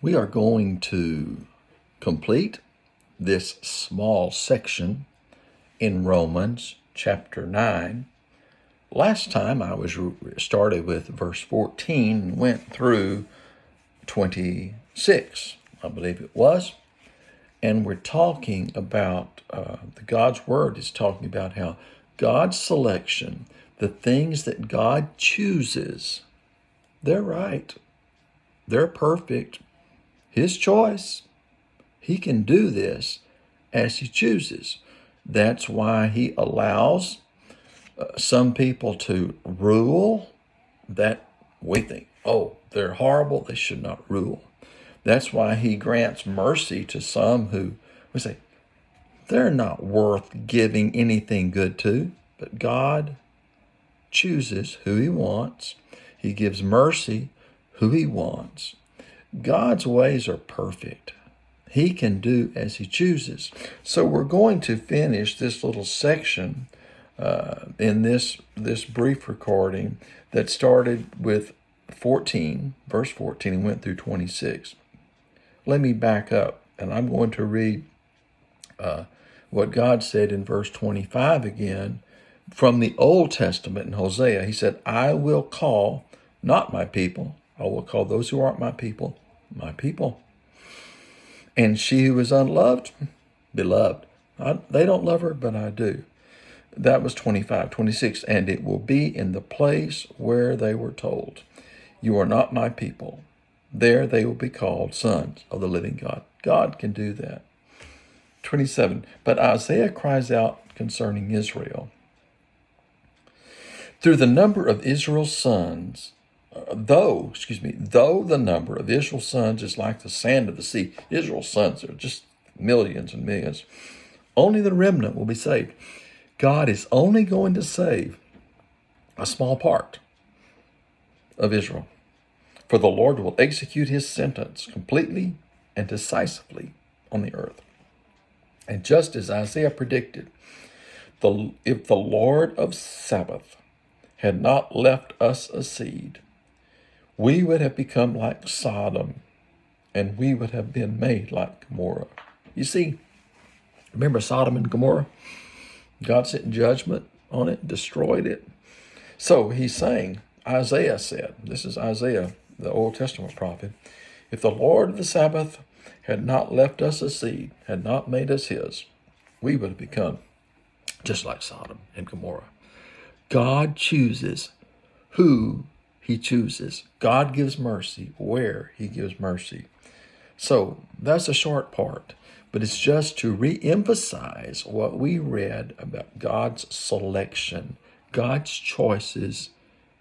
We are going to complete this small section in Romans chapter 9. Last time I started with verse 14 and went through 26, I believe it was. And we're talking about God's Word is talking about how God's selection, the things that God chooses, they're right. They're perfect. His choice. He can do this as he chooses. That's why he allows some people to rule that we think, oh, they're horrible, they should not rule. That's why he grants mercy to some who we say, they're not worth giving anything good to, but God chooses who he wants. He gives mercy who he wants. God's ways are perfect. He can do as he chooses. So we're going to finish this little section in this brief recording that started with 14, verse 14, and went through 26. Let me back up, and I'm going to read what God said in verse 25 again from the Old Testament in Hosea. He said, I will call not my people. I will call those who aren't my people, my people. And she who is unloved, beloved. They don't love her, but I do. That was 25. 26, and it will be in the place where they were told, you are not my people. There they will be called sons of the living God. God can do that. 27, but Isaiah cries out concerning Israel. Through the number of Israel's sons, though the number of Israel's sons is like the sand of the sea, Israel's sons are just millions and millions, only the remnant will be saved. God is only going to save a small part of Israel. For the Lord will execute his sentence completely and decisively on the earth. And just as Isaiah predicted, if the Lord of Sabbath had not left us a seed, we would have become like Sodom, and we would have been made like Gomorrah. You see, remember Sodom and Gomorrah? God sent judgment on it, destroyed it. So he's saying, Isaiah said, this is Isaiah, the Old Testament prophet, if the Lord of the Sabbath had not left us a seed, had not made us his, we would have become just like Sodom and Gomorrah. God chooses who he chooses. God gives mercy where he gives mercy. So that's a short part, but it's just to re-emphasize what we read about God's selection, God's choices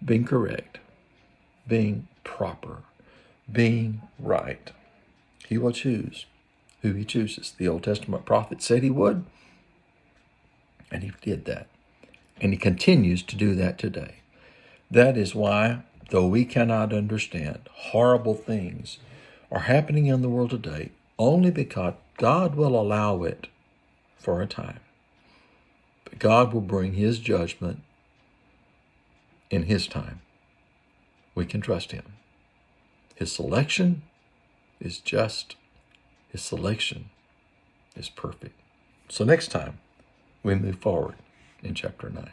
being correct, being proper, being right. He will choose who he chooses. The Old Testament prophet said he would, and he did that. And he continues to do that today. That is why, though we cannot understand, horrible things are happening in the world today only because God will allow it for a time. But God will bring his judgment in his time. We can trust him. His selection is just. His selection is perfect. So next time, we move forward in chapter 9.